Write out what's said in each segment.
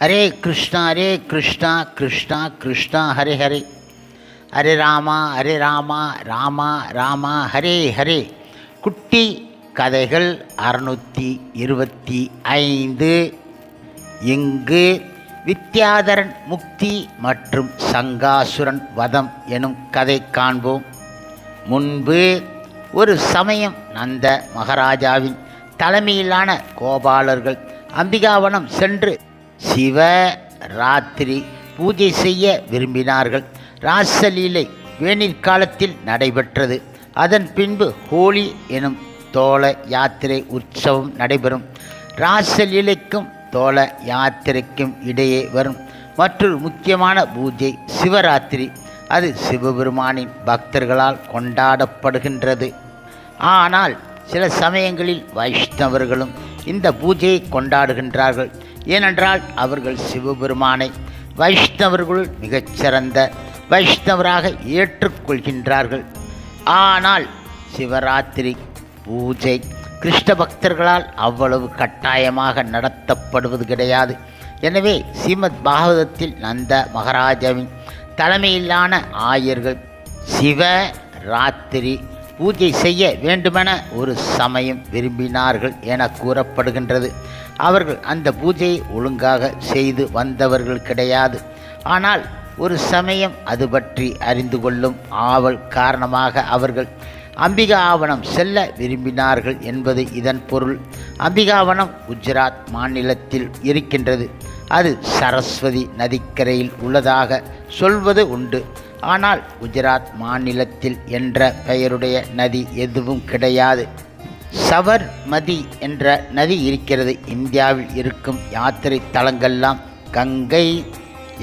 ஹரே கிருஷ்ணா கிருஷ்ணா கிருஷ்ணா ஹரே ஹரே, ஹரே ராமா ராமா ராமா ஹரே ஹரே. குட்டி கதைகள் 625. இங்கு வித்யாதரன் முக்தி மற்றும் சங்காசுரன் வதம் எனும் கதை காண்போம். முன்பு ஒரு சமயம் நந்த மகாராஜாவின் தலைமையிலான கோபாலர்கள் அம்பிகாவனம் சென்று சிவராத்திரி பூஜை செய்ய விரும்பினார்கள். ராசலீலை வேனிற் காலத்தில் நடைபெற்றது. அதன் பின்பு ஹோலி எனும் தோள யாத்திரை உற்சவம் நடைபெறும். ராசலீலைக்கும் தோள யாத்திரைக்கும் இடையே வரும் மற்றொரு முக்கியமான பூஜை சிவராத்திரி. அது சிவபெருமானின் பக்தர்களால் கொண்டாடப்படுகின்றது. ஆனால் சில சமயங்களில் வைஷ்ணவர்களும் இந்த பூஜையை கொண்டாடுகின்றார்கள். ஏனென்றால் அவர்கள் சிவபெருமானை வைஷ்ணவர்களுள் மிகச்சிறந்த வைஷ்ணவராக ஏற்றுக்கொள்கின்றார்கள். ஆனால் சிவராத்திரி பூஜை கிருஷ்ண பக்தர்களால் அவ்வளவு கட்டாயமாக நடத்தப்படுவது கிடையாது. எனவே ஸ்ரீமத் பாகவதத்தில் நந்த மகாராஜாவின் தலைமையிலான ஆயர்கள் சிவராத்திரி பூஜை செய்ய வேண்டுமென ஒரு சமயம் விரும்பினார்கள் என கூறப்படுகின்றது. அவர்கள் அந்த பூஜையை ஒழுங்காக செய்து வந்தவர்கள் கிடையாது. ஆனால் ஒரு சமயம் அது பற்றி அறிந்து கொள்ளும் ஆவல் காரணமாக அவர்கள் அம்பிகாவனம் செல்ல விரும்பினார்கள் என்பது இதன் பொருள். அம்பிகாவனம் குஜராத் மாநிலத்தில் இருக்கின்றது. அது சரஸ்வதி நதிக்கரையில் உள்ளதாக சொல்வது உண்டு. ஆனால் குஜராத் மாநிலத்தில் என்ற பெயருடைய நதி எதுவும் கிடையாது. சபர்மதி என்ற நதி இருக்கிறது. இந்தியாவில் இருக்கும் யாத்திரை தலங்கள்லாம் கங்கை,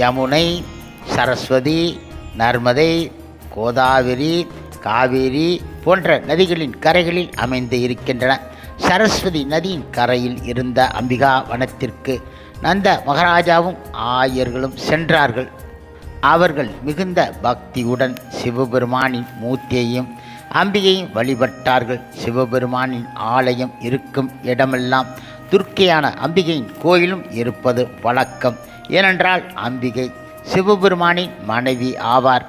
யமுனை, சரஸ்வதி, நர்மதை, கோதாவரி, காவேரி போன்ற நதிகளின் கரைகளில் அமைந்து இருக்கின்றன. சரஸ்வதி நதியின் கரையில் இருந்த அம்பிகா வனத்திற்கு நந்த மகாராஜாவும் ஆயர்களும் சென்றார்கள். அவர்கள் மிகுந்த பக்தியுடன் சிவபெருமானின் மூர்த்தியையும் அம்பிகையும் வழிபட்டார்கள். சிவபெருமானின் ஆலயம் இருக்கும் இடமெல்லாம் துர்க்கையான அம்பிகையின் கோயிலும் இருப்பது வழக்கம். ஏனென்றால் அம்பிகை சிவபெருமானின் மனைவி ஆவார்.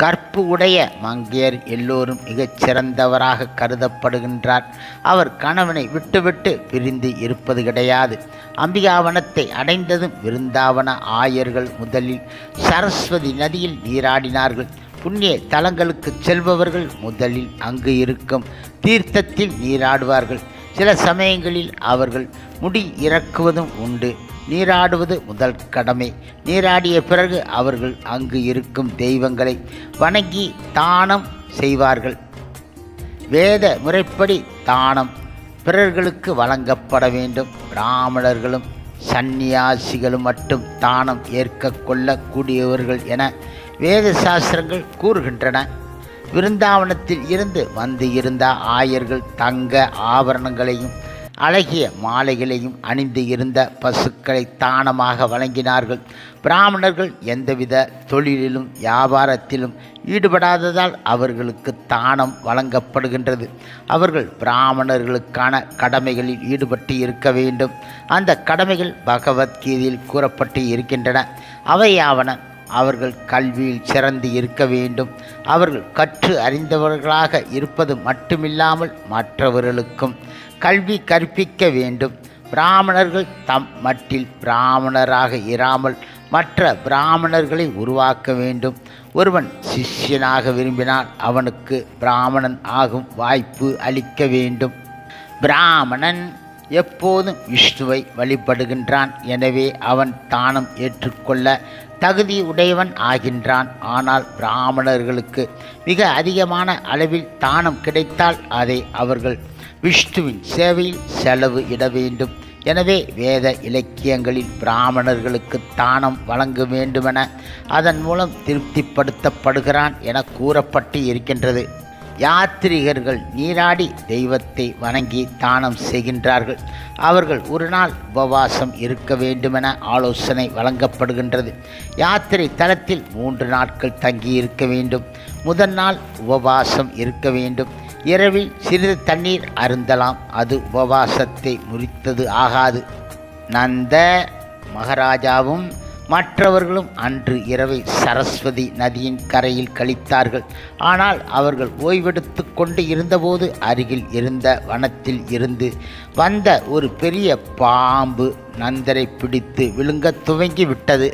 கற்பு உடைய மங்கையர் எல்லோரும் மிகச் சிறந்தவராக கருதப்படுகின்றார். அவர் கணவனை விட்டுவிட்டு பிரிந்து இருப்பது கிடையாது. அம்பிகாவனத்தை அடைந்ததும் விருந்தாவன ஆயர்கள் முதலில் சரஸ்வதி நதியில் நீராடினார்கள். புண்ணிய தலங்களுக்கு செல்பவர்கள் முதலில் அங்கு இருக்கும் தீர்த்தத்தில் நீராடுவார்கள். சில சமயங்களில் அவர்கள் முடி இறக்குவதும் உண்டு. நீராடுவது முதல் கடமை. நீராடிய பிறகு அவர்கள் அங்கு இருக்கும் தெய்வங்களை வணங்கி தானம் செய்வார்கள். வேத முறைப்படி தானம் பிறர்களுக்கு வழங்கப்பட வேண்டும். பிராமணர்களும் சந்நியாசிகளும் மட்டும் தானம் ஏற்க கொள்ளக்கூடியவர்கள் என வேத சாஸ்திரங்கள் கூறுகின்றன. விருந்தாவனத்தில் இருந்து வந்து இருந்த ஆயர்கள் தங்க ஆபரணங்களையும் அழகிய மாலைகளையும் அணிந்து இருந்த பசுக்களை தானமாக வழங்கினார்கள். பிராமணர்கள் எந்தவித தொழிலிலும் வியாபாரத்திலும் ஈடுபடாததால் அவர்களுக்கு தானம் வழங்கப்படுகின்றது. அவர்கள் பிராமணர்களுக்கான கடமைகளில் ஈடுபட்டு இருக்க வேண்டும். அந்த கடமைகள் பகவத்கீதையில் கூறப்பட்டு இருக்கின்றன. அவையாவன: அவர்கள் கல்வியில் சிறந்து இருக்க வேண்டும். அவர்கள் கற்று அறிந்தவர்களாக இருப்பது மட்டுமில்லாமல் மற்றவர்களுக்கும் கல்வி கற்பிக்க வேண்டும். பிராமணர்கள் தம் மட்டில் பிராமணராக இராமல் மற்ற பிராமணர்களை உருவாக்க வேண்டும். ஒருவன் சிஷ்யனாக விரும்பினால் அவனுக்கு பிராமணன் ஆகும் வாய்ப்பு அளிக்க வேண்டும். பிராமணன் எப்போதும் விஷ்ணுவை வழிபடுகின்றான். எனவே அவன் தானம் ஏற்றுக்கொள்ள தகுதி உடையவன் ஆகின்றான். ஆனால் பிராமணர்களுக்கு மிக அதிகமான அளவில் தானம் கிடைத்தால் அதை அவர்கள் விஷ்ணுவின் சேவையில் செலவு இட வேண்டும். எனவே வேத இலக்கியங்களில் பிராமணர்களுக்கு தானம் வழங்க வேண்டுமென அதன் மூலம் திருப்திப்படுத்தப்படுகிறான் என கூறப்பட்டு இருக்கின்றது. யாத்ரீகர்கள் நீராடி தெய்வத்தை வணங்கி தானம் செய்கின்றார்கள். அவர்கள் ஒரு நாள் உபவாசம் இருக்க வேண்டுமென ஆலோசனை வழங்கப்படுகின்றது. யாத்திரை தலத்தில் 3 நாட்கள் தங்கியிருக்க வேண்டும். முதல் நாள் உபவாசம் இருக்க வேண்டும். இரவில் சிறிது தண்ணீர் அருந்தலாம். அது உபவாசத்தை முறித்தது ஆகாது. நந்த மகாராஜாவும் மற்றவர்களும் அன்று இரவை சரஸ்வதி நதியின் கரையில் கழித்தார்கள். ஆனால் அவர்கள் ஓய்வெடுத்து கொண்டு இருந்தபோது அருகில் இருந்த வனத்தில் இருந்து வந்த ஒரு பெரிய பாம்பு நந்தரை பிடித்து விழுங்கத் துவங்கி விட்டது.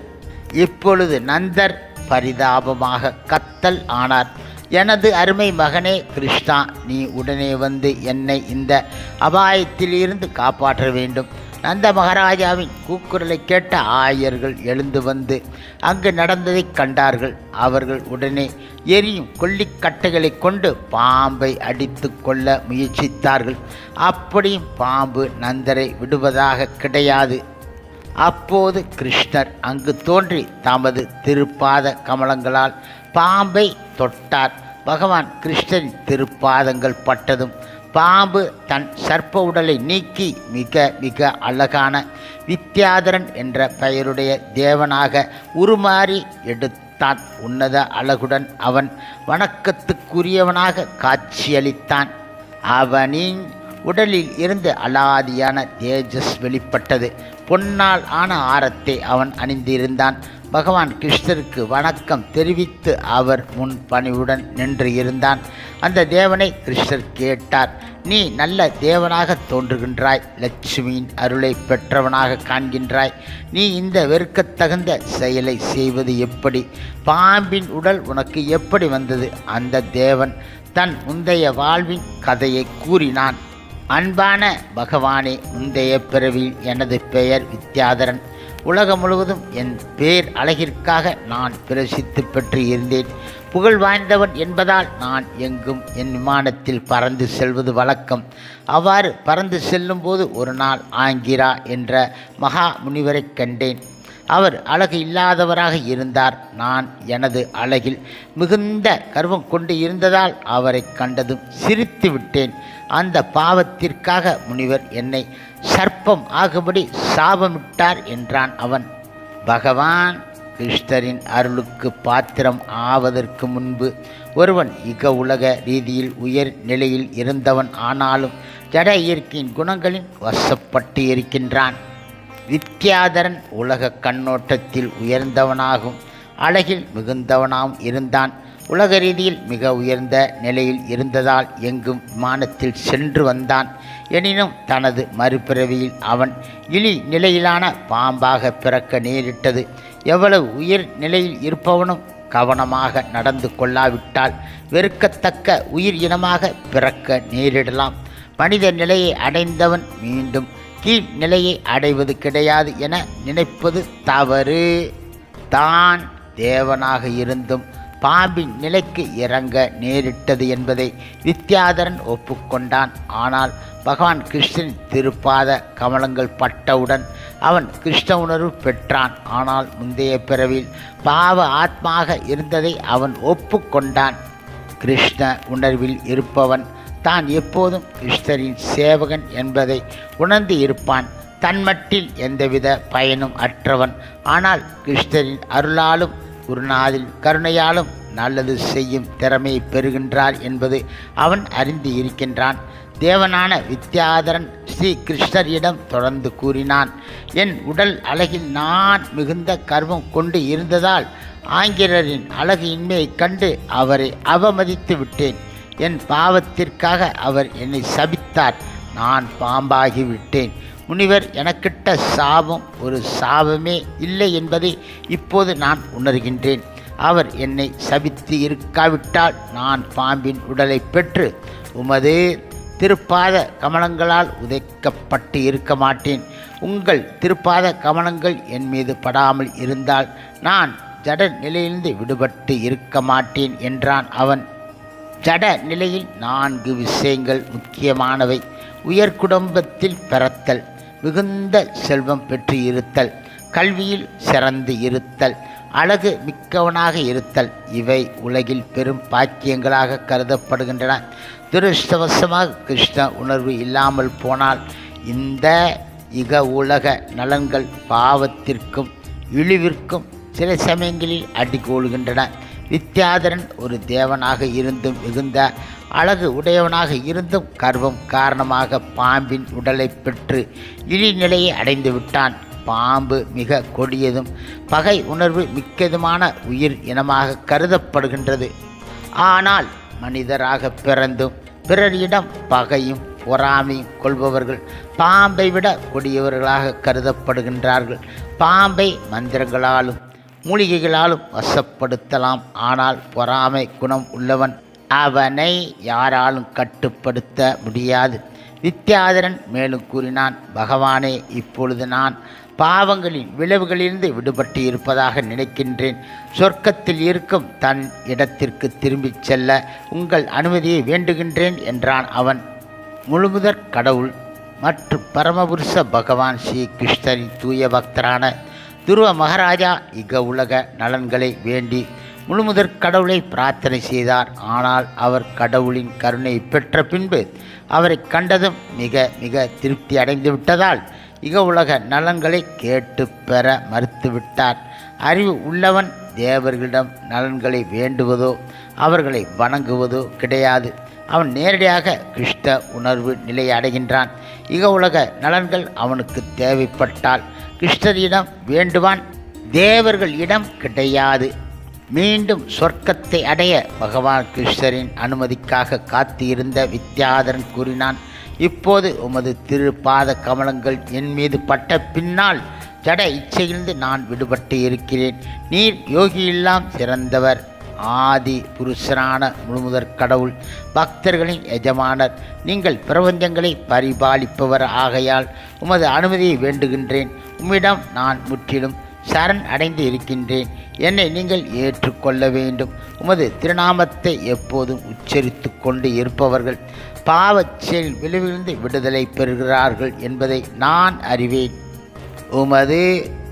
இப்பொழுது நந்தர் பரிதாபமாக கத்தல் ஆனார். எனது அருமை மகனே கிருஷ்ணா, நீ உடனே வந்து என்னை இந்த அபாயத்தில் இருந்து காப்பாற்ற வேண்டும். நந்த மகாராஜாவின் கூக்குரலை கேட்ட ஆயர்கள் எழுந்து வந்து அங்கு நடந்ததை கண்டார்கள். அவர்கள் உடனே எரியும் கொல்லிக்கட்டைகளை கொண்டு பாம்பை அடித்து கொள்ள முயற்சித்தார்கள். அப்படியும் பாம்பு நந்தரை விடுவதாக கிடையாது. அப்போது கிருஷ்ணர் அங்கு தோன்றி தமது திருப்பாத கமலங்களால் பாம்பை தொட்டார். பகவான் கிருஷ்ணரின் திருப்பாதங்கள் பட்டதும் பாம்பு தன் சர்ப்ப உடலை நீக்கி மிக மிக அழகான வித்யாதரன் என்ற பெயருடைய தேவனாக உருமாறி எடுத்தான். உன்னத அழகுடன் அவன் வணக்கத்துக்குரியவனாக காட்சியளித்தான். அவனின் உடலில் இருந்து அலாதியான தேஜஸ் வெளிப்பட்டது. பொன்னால் ஆன ஆரத்தை அவன் அணிந்திருந்தான். பகவான் கிருஷ்ணருக்கு வணக்கம் தெரிவித்து அவர் முன் பணிவுடன் நின்று இருந்தான். அந்த தேவனை கிருஷ்ணர் கேட்டார், நீ நல்ல தேவனாக தோன்றுகின்றாய், லட்சுமியின் அருளை பெற்றவனாக காண்கின்றாய். நீ இந்த வெறுக்கத்தகுந்த செயலை செய்வது எப்படி? பாம்பின் உடல் உனக்கு எப்படி வந்தது? அந்த தேவன் தன் முந்தைய வாழ்வின் கதையை கூறினான். அன்பான பகவானே, முந்தைய பிறவியில் எனது பெயர் வித்யாதரன். உலகம் முழுவதும் என் பேர் அழகிற்காக நான் பிரசித்தி பெற்று இருந்தேன். புகழ் வாய்ந்தவன் என்பதால் நான் எங்கும் என் விமானத்தில் பறந்து செல்வது வழக்கம். அவ்வாறு பறந்து செல்லும்போது ஒரு நாள் ஆங்கிரா என்ற மகா முனிவரை கண்டேன். அவர் அழகு இல்லாதவராக இருந்தார். நான் எனது அழகில் மிகுந்த கர்வம் கொண்டு இருந்ததால் அவரை கண்டதும் சிரித்து விட்டேன். அந்த பாவத்திற்காக முனிவர் என்னை சர்ப்பம் ஆகும்படி சாபமிட்டார் என்றான் அவன். பகவான் கிருஷ்ணரின் அருளுக்கு பாத்திரம் ஆவதற்கு முன்பு ஒருவன் இக உலக ரீதியில் உயர் நிலையில் இருந்தவன் ஆனாலும் ஜட இயற்கையின் குணங்களின் வசப்பட்டு இருக்கின்றான். வித்யாதரன் உலக கண்ணோட்டத்தில் உயர்ந்தவனாகவும் அழகில் மிகுந்தவனாகவும் இருந்தான். உலக ரீதியில் மிக உயர்ந்த நிலையில் இருந்ததால் எங்கும் விமானத்தில் சென்று வந்தான். எனினும் தனது மறுபிறவியில் அவன் இழி நிலையிலான பாம்பாக பிறக்க நேரிட்டது. எவ்வளவு உயர் நிலையில் இருப்பவனும் கவனமாக நடந்து கொள்ளாவிட்டால் வெறுக்கத்தக்க உயிர் இனமாக பிறக்க நேரிடலாம். மனித நிலையை அடைந்தவன் மீண்டும் கீழ் நிலையை அடைவது கிடையாது என நினைப்பது தவறு. தான் தேவனாக இருந்தும் பாம்பின் நிலைக்கு இறங்க நேரிட்டது என்பதை வித்யாதரன் ஒப்புக்கொண்டான். ஆனால் பகவான் கிருஷ்ணன் திருப்பாத கமலங்கள் பட்டவுடன் அவன் கிருஷ்ண உணர்வு பெற்றான். ஆனால் முந்தைய பிறவில் பாவ ஆத்மாக இருந்ததை அவன் ஒப்புக்கொண்டான். கிருஷ்ண உணர்வில் இருப்பவன் தான் எப்போதும் கிருஷ்ணரின் சேவகன் என்பதை உணர்ந்து இருப்பான். தன்மட்டில் எந்தவித பயனும் அற்றவன். ஆனால் கிருஷ்ணரின் அருளாலும் குருநாதின் கருணையாலும் நல்லது செய்யும் திறமையை பெறுகின்றார் என்பது அவன் அறிந்து இருக்கின்றான். தேவனான வித்யாதரன் ஸ்ரீ கிருஷ்ணரிடம் தொடர்ந்து கூறினான், என் உடல் அழகில் நான் மிகுந்த கர்வம் கொண்டு இருந்ததால் ஆங்கிலரின் அழகு இன்மையைக் கண்டு அவரை அவமதித்து விட்டேன். என் பாவத்திற்காக அவர் என்னை சபித்தார். நான் பாம்பாகிவிட்டேன். முனிவர் எனக்கிட்ட சாபம் ஒரு சாபமே இல்லை என்பதை இப்போது நான் உணர்கின்றேன். அவர் என்னை சபித்து இருக்காவிட்டால் நான் பாம்பின் உடலை பெற்று உமது திருப்பாத கமலங்களால் உதைக்கப்பட்டு இருக்க மாட்டேன். உங்கள் திருப்பாத கமலங்கள் என் மீது படாமல் இருந்தால் நான் ஜட நிலையிலிருந்து விடுபட்டு இருக்க மாட்டேன் என்றான் அவன். ஜட நிலையில் 4 விஷயங்கள் முக்கியமானவை. உயர் குடும்பத்தில் பிறத்தல், மிகுந்த செல்வம் பெற்று இருத்தல், கல்வியில் சிறந்து இருத்தல், அழகு மிக்கவனாக இருத்தல். இவை உலகில் பெரும் பாக்கியங்களாக கருதப்படுகின்றன. துரஷ்டவசமாக கிருஷ்ண உணர்வு இல்லாமல் போனால் இந்த இக உலக நலன்கள் பாவத்திற்கும் இழிவிற்கும் சில சமயங்களில் அடிகோளுகின்றன. வித்யாதரன் ஒரு தேவனாக இருந்தும் மிகுந்த அழகு உடையவனாக இருந்தும் கர்வம் காரணமாக பாம்பின் உடலை பெற்று இழிநிலையை அடைந்து விட்டான். பாம்பு மிக கொடியதும் பகை உணர்வு மிக்கதுமான உயிர் இனமாக கருதப்படுகின்றது. ஆனால் மனிதராக பிறந்தும் பிறரிடம் பகையும் பொறாமையும் கொள்பவர்கள் பாம்பை விட கொடியவர்களாக கருதப்படுகின்றார்கள். பாம்பை மந்திரங்களாலும் மூலிகைகளாலும் வசப்படுத்தலாம். ஆனால் பொறாமை குணம் உள்ளவன் அவனை யாராலும் கட்டுப்படுத்த முடியாது. வித்யாதரன் மேலும் கூறினான், பகவானே, இப்பொழுது நான் பாவங்களின் விளைவுகளிலிருந்து விடுபட்டு இருப்பதாக நினைக்கின்றேன். சொர்க்கத்தில் இருக்கும் தன் இடத்திற்கு திரும்பிச் செல்ல உங்கள் அனுமதியை வேண்டுகின்றேன் என்றான் அவன். முழுமுதற் கடவுள் மற்றும் பரமபுருஷ பகவான் ஸ்ரீ கிருஷ்ணரின் தூய பக்தரான துருவ மகாராஜா இக உலக நலன்களை வேண்டி முழுமுதற் கடவுளை பிரார்த்தனை செய்தார். ஆனால் அவர் கடவுளின் கருணை பெற்ற பின்பு அவரை கண்டதும் மிக மிக திருப்தி அடைந்து விட்டதால் இக உலக நலன்களை கேட்டு பெற மறுத்துவிட்டார். அறிவு உள்ளவன் தேவர்களிடம் நலன்களை வேண்டுவதோ அவர்களை வணங்குவதோ கிடையாது. அவன் நேரடியாக கிருஷ்ண உணர்வு நிலையை அடைகின்றான். இக உலக நலன்கள் அவனுக்கு தேவைப்பட்டால் கிருஷ்ணரிடம் வேண்டுவான், தேவர்களிடம் கிடையாது. மீண்டும் சொர்க்கத்தை அடைய பகவான் கிருஷ்ணரின் அனுமதிக்காக காத்து இருந்த வித்யாதரன் கூறினான், இப்போது உமது திருப்பாத கமலங்கள் என் மீது பட்ட பின்னால் ஜட இச்சையிலிருந்து நான் விடுபட்டு இருக்கிறேன். நீர் யோகியெல்லாம் சிறந்தவர், ஆதி புருஷரான முழுமுதற் கடவுள், பக்தர்களின் எஜமானர். நீங்கள் பிரபஞ்சங்களை பரிபாலிப்பவர் ஆகையால் உமது அனுமதியை வேண்டுகின்றேன். உம்மிடம் நான் முற்றிலும் சரண் அடைந்து இருக்கின்றேன். என்னை நீங்கள் ஏற்றுக்கொள்ள வேண்டும். உமது திருநாமத்தை எப்போதும் உச்சரித்து கொண்டு இருப்பவர்கள் பாவச்செயல் விளைவிலிருந்து விடுதலை பெறுகிறார்கள் என்பதை நான் அறிவேன். உமது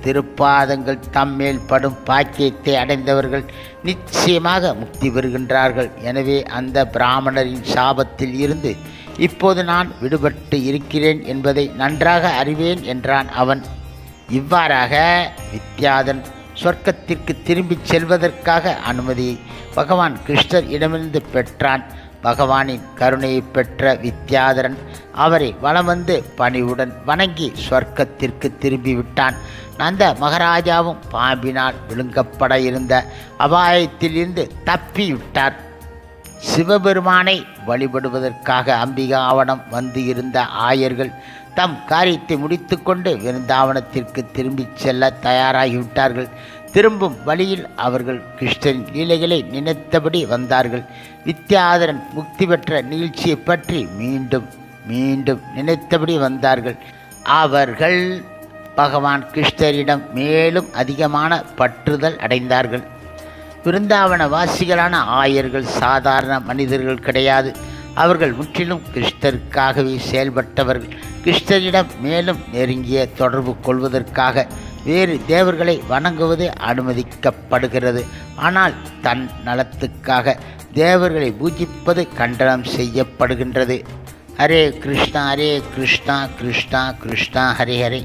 திருப்பாதங்கள் தம்மேல் படும் பாக்கியத்தை அடைந்தவர்கள் நிச்சயமாக முக்தி பெறுகின்றார்கள். எனவே அந்த பிராமணரின் சாபத்தில் இருந்து இப்போது நான் விடுபட்டு இருக்கிறேன் என்பதை நன்றாக அறிவேன் என்றான் அவன். இவ்வாறாக வித்யாதரன் சொர்க்கத்திற்கு திரும்பிச் செல்வதற்காக அனுமதியை பகவான் கிருஷ்ணர் இடமிருந்து பெற்றான். பகவானின் கருணையை பெற்ற வித்யாதரன் அவரை வலம் வந்து பணிவுடன் வணங்கி சொர்க்கத்திற்கு திரும்பிவிட்டான். நந்த மகாராஜாவும் பாம்பினால் விழுங்கப்பட இருந்த அபாயத்திலிருந்து தப்பிவிட்டார். சிவபெருமானை வழிபடுவதற்காக அம்பிகாவனம் வந்து இருந்த ஆயர்கள் தம் காரியத்தை முடித்து கொண்டு விருந்தாவனத்திற்கு திரும்பிச் செல்ல தயாராகிவிட்டார்கள். திரும்பும் வழியில் அவர்கள் கிருஷ்ணரின் லீலைகளை நினைத்தபடி வந்தார்கள். வித்யாதரன் முக்தி பெற்ற நிகழ்ச்சியை பற்றி மீண்டும் மீண்டும் நினைத்தபடி வந்தார்கள். அவர்கள் பகவான் கிருஷ்ணரிடம் மேலும் அதிகமான பற்றுதல் அடைந்தார்கள். விருந்தாவன வாசிகளான ஆயர்கள் சாதாரண மனிதர்கள் கிடையாது. அவர்கள் முற்றிலும் கிருஷ்ணருக்காகவே செயல்பட்டவர்கள். கிருஷ்ணரிடம் மேலும் நெருங்கிய தொடர்பு கொள்வதற்காக வேறு தேவர்களை வணங்குவது அனுமதிக்கப்படுகிறது. ஆனால் தன் நலத்துக்காக தேவர்களை பூஜிப்பது கண்டனம் செய்யப்படுகின்றது. ஹரே கிருஷ்ணா ஹரே கிருஷ்ணா கிருஷ்ணா கிருஷ்ணா ஹரே ஹரே,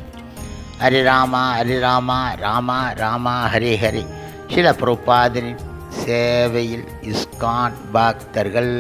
ஹரே ராமா ராமா ராமா ஹரே ஹரே. சில பிரபுபாதரின் சேவையில் இஸ்கான் பக்தர்கள்.